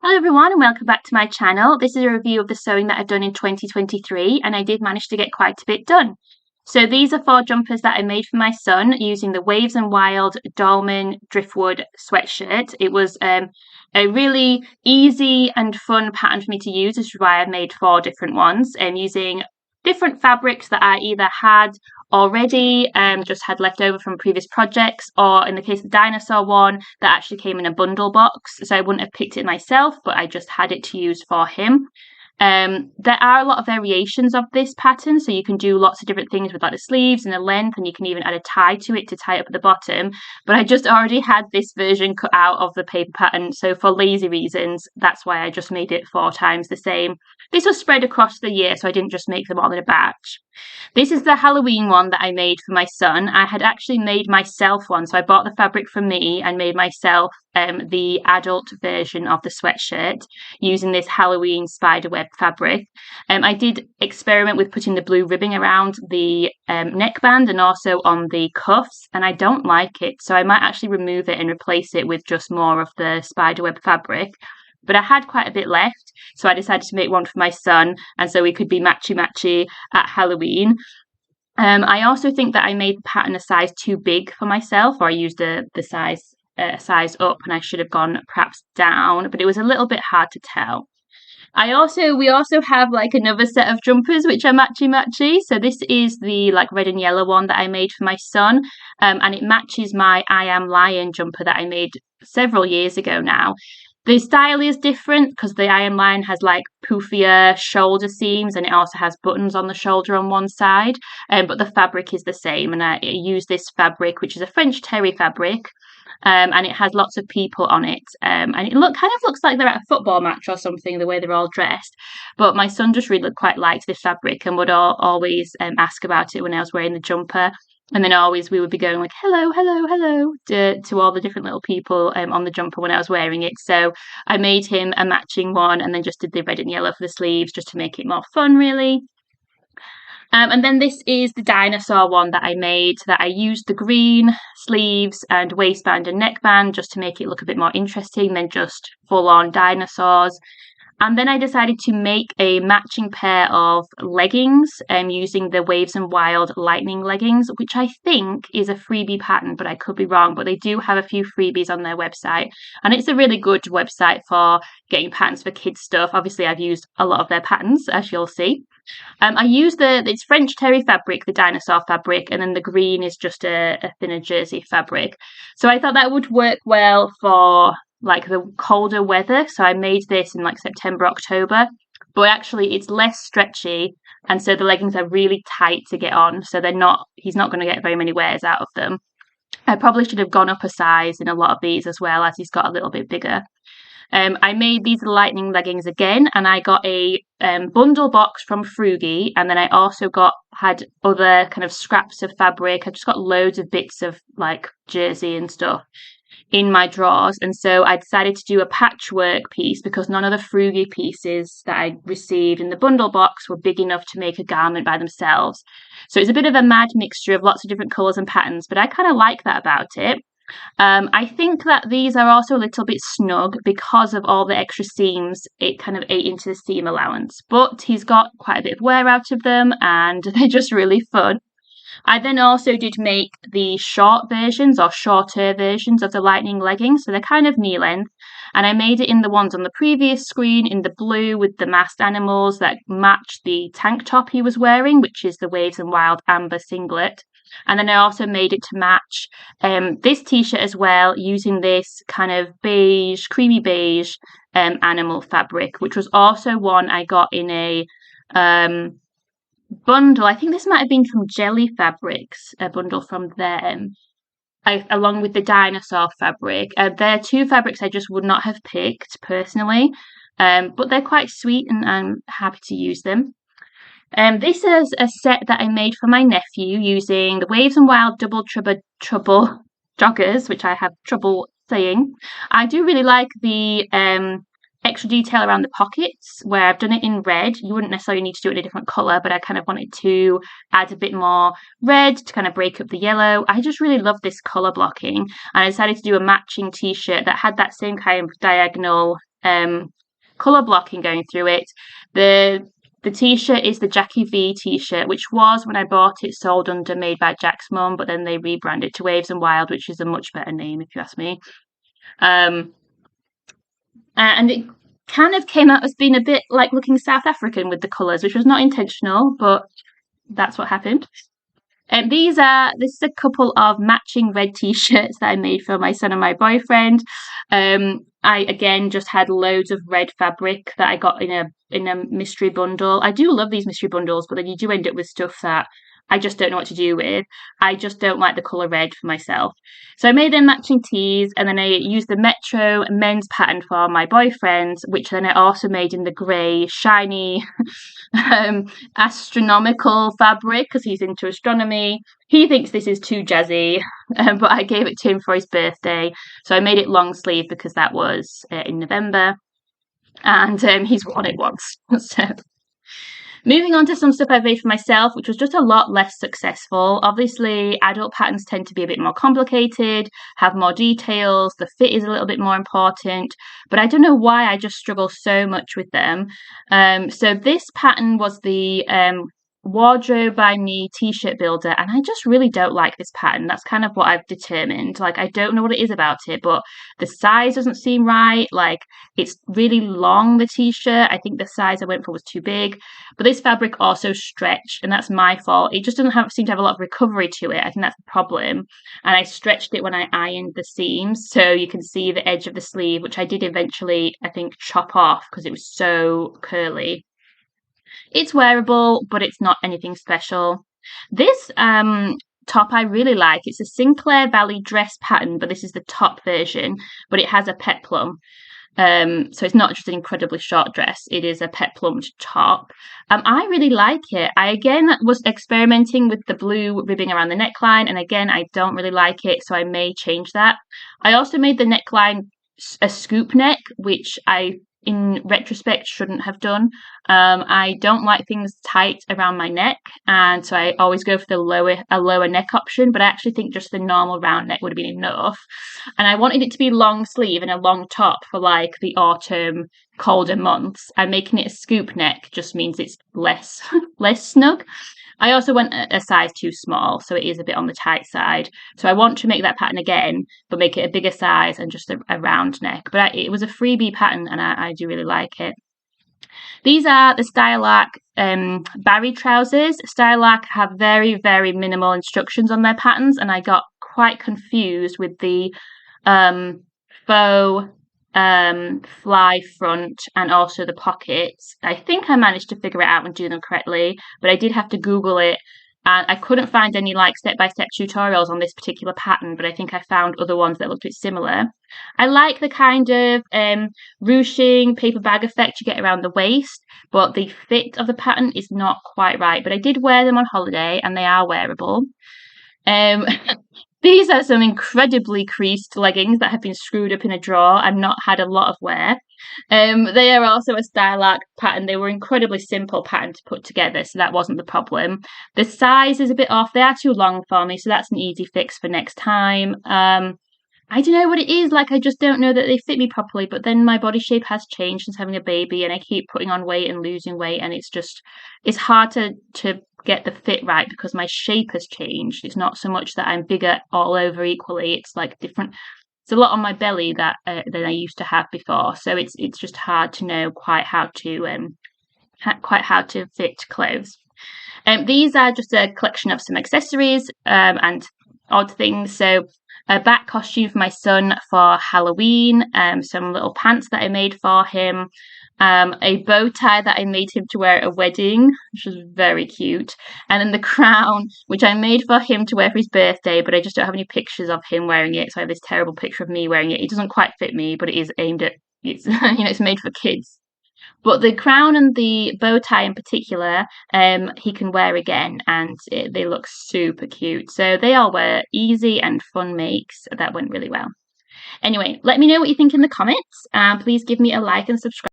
Hello everyone and welcome back to my channel. This is a review of the sewing that I've done in 2023 and I did manage to get quite a bit done. So these are 4 jumpers that I made for my son using the Waves and Wild Dolman Driftwood sweatshirt. It was a really easy and fun pattern for me to use, which is why I made 4 different ones using different fabrics that I either had already, just had left over from previous projects, or in the case of the dinosaur one, that actually came in a bundle box. So I wouldn't have picked it myself, but I just had it to use for him. There are a lot of variations of this pattern, so you can do lots of different things with like the sleeves and the length, and you can even add a tie to it to tie it up at the bottom. But I just already had this version cut out of the paper pattern, so for lazy reasons, that's why I just made it 4 times the same. This was spread across the year, so I didn't just make them all in a batch. This is the Halloween one that I made for my son. I had actually made myself one, so I bought the fabric from me and made myself the adult version of the sweatshirt using this Halloween spiderweb fabric. I did experiment with putting the blue ribbing around the neckband and also on the cuffs, and I don't like it, so I might actually remove it and replace it with just more of the spiderweb fabric. But I had quite a bit left, so I decided to make one for my son, and so we could be matchy-matchy at Halloween. I also think that I made the pattern a size too big for myself, or I used the size up, and I should have gone perhaps down, but it was a little bit hard to tell. We also have like another set of jumpers which are matchy-matchy. So this is the like red and yellow one that I made for my son, and it matches my I Am Lion jumper that I made several years ago now. The style is different because the I Am Lion has like poofier shoulder seams and it also has buttons on the shoulder on one side, but the fabric is the same, and I use this fabric which is a French terry fabric, and it has lots of people on it, and it kind of looks like they're at a football match or something, the way they're all dressed. But my son just really quite liked this fabric and would always ask about it when I was wearing the jumper. And then always we would be going like, hello, hello, hello, to all the different little people on the jumper when I was wearing it. So I made him a matching one and then just did the red and yellow for the sleeves just to make it more fun, really. And then this is the dinosaur one that I made, that I used the green sleeves and waistband and neckband just to make it look a bit more interesting than just full-on dinosaurs. And then I decided to make a matching pair of leggings using the Waves and Wild Lightning leggings, which I think is a freebie pattern, but I could be wrong. But they do have a few freebies on their website, and it's a really good website for getting patterns for kids stuff. Obviously, I've used a lot of their patterns, as you'll see. I use it's French terry fabric, the dinosaur fabric, and then the green is just a thinner jersey fabric. So I thought that would work well for like the colder weather, so I made this in like September, October, but actually it's less stretchy, and so the leggings are really tight to get on, so he's not going to get very many wears out of them. I probably should have gone up a size in a lot of these as well, as he's got a little bit bigger. I made these lightning leggings again, and I got a bundle box from Frugy, and then I also had other kind of scraps of fabric. I just got loads of bits of like jersey and stuff in my drawers, and so I decided to do a patchwork piece because none of the Frugy pieces that I received in the bundle box were big enough to make a garment by themselves. So it's a bit of a mad mixture of lots of different colours and patterns, but I kind of like that about it. I think that these are also a little bit snug because of all the extra seams. It kind of ate into the seam allowance, but he's got quite a bit of wear out of them and they're just really fun. I then also did make the short versions or shorter versions of the lightning leggings, so they're kind of knee length, and I made it in the ones on the previous screen in the blue with the masked animals that match the tank top he was wearing, which is the Waves and Wild amber singlet. And then I also made it to match this t-shirt as well, using this kind of beige, creamy beige animal fabric, which was also one I got in a bundle. I think this might have been from Jelly Fabrics, a bundle from them, along with the dinosaur fabric. They're 2 fabrics I just would not have picked personally, but they're quite sweet and I'm happy to use them. This is a set that I made for my nephew using the Waves and Wild Double Trouble joggers, which I have trouble saying. I do really like the extra detail around the pockets where I've done it in red. You wouldn't necessarily need to do it in a different colour, but I kind of wanted to add a bit more red to kind of break up the yellow. I just really love this colour blocking, and I decided to do a matching t-shirt that had that same kind of diagonal colour blocking going through it. The t-shirt is the Jacky V t-shirt, which was, when I bought it, sold under Made by Jack's Mum, but then they rebranded it to Waves and Wild, which is a much better name if you ask me. And it kind of came out as being a bit like looking South African with the colours, which was not intentional, but that's what happened. This is a couple of matching red t-shirts that I made for my son and my boyfriend. I again just had loads of red fabric that I got in a mystery bundle. I do love these mystery bundles, but then you do end up with stuff that I just don't know what to do with. I just don't like the colour red for myself. So I made them matching tees, and then I used the Metro men's pattern for my boyfriend, which then I also made in the grey, shiny, astronomical fabric because he's into astronomy. He thinks this is too jazzy, but I gave it to him for his birthday. So I made it long sleeve because that was in November, and he's worn it once. So moving on to some stuff I've made for myself, which was just a lot less successful. Obviously, adult patterns tend to be a bit more complicated, have more details, the fit is a little bit more important, but I don't know why I just struggle so much with them. So this pattern was the Wardrobe by Me t-shirt builder, and I just really don't like this pattern. That's kind of what I've determined. Like, I don't know what it is about it, but the size doesn't seem right. Like, it's really long, the t-shirt. I think the size I went for was too big, but this fabric also stretched, and that's my fault. It just doesn't seem to have a lot of recovery to it. I think that's the problem. And I stretched it when I ironed the seams, so you can see the edge of the sleeve, which I did eventually, I think, chop off because it was so curly. It's wearable, but it's not anything special. This top I really like. It's a Sinclair Valley dress pattern, but this is the top version, but it has a peplum. So it's not just an incredibly short dress, it is a peplumed top. I really like it. I again was experimenting with the blue ribbing around the neckline, and again I don't really like it, so I may change that. I also made the neckline a scoop neck, which I in retrospect shouldn't have done. I don't like things tight around my neck, and so I always go for a lower neck option, but I actually think just the normal round neck would have been enough. And I wanted it to be long sleeve and a long top for like the autumn colder months, and making it a scoop neck just means it's less snug. I also went a size too small, so it is a bit on the tight side. So I want to make that pattern again, but make it a bigger size and just a round neck. But it was a freebie pattern, and I do really like it. These are the Stylark Barry trousers. Stylark have very, very minimal instructions on their patterns, and I got quite confused with the faux fly front and also the pockets. I think I managed to figure it out and do them correctly, but I did have to Google it, and I couldn't find any like step-by-step tutorials on this particular pattern, but I think I found other ones that looked a bit similar. I like the kind of ruching paper bag effect you get around the waist, but the fit of the pattern is not quite right. But I did wear them on holiday, and they are wearable. These are some incredibly creased leggings that have been screwed up in a drawer and not had a lot of wear. They are also a Stylark pattern. They were incredibly simple pattern to put together, so that wasn't the problem. The size is a bit off. They are too long for me, so that's an easy fix for next time. I don't know what it is. Like, I just don't know that they fit me properly, but then my body shape has changed since having a baby, and I keep putting on weight and losing weight, and it's hard to get the fit right because my shape has changed. It's not so much that I'm bigger all over equally. It's like different. It's a lot on my belly that than I used to have before. So it's just hard to know quite how to fit clothes. These are just a collection of some accessories and odd things. So a bat costume for my son for Halloween, some little pants that I made for him, a bow tie that I made him to wear at a wedding, which was very cute, and then the crown, which I made for him to wear for his birthday, but I just don't have any pictures of him wearing it, so I have this terrible picture of me wearing it. It doesn't quite fit me, but it is aimed at, it's it's made for kids. But the crown and the bow tie in particular, he can wear again, and they look super cute. So they all were easy and fun makes that went really well. Anyway, let me know what you think in the comments. Please give me a like and subscribe.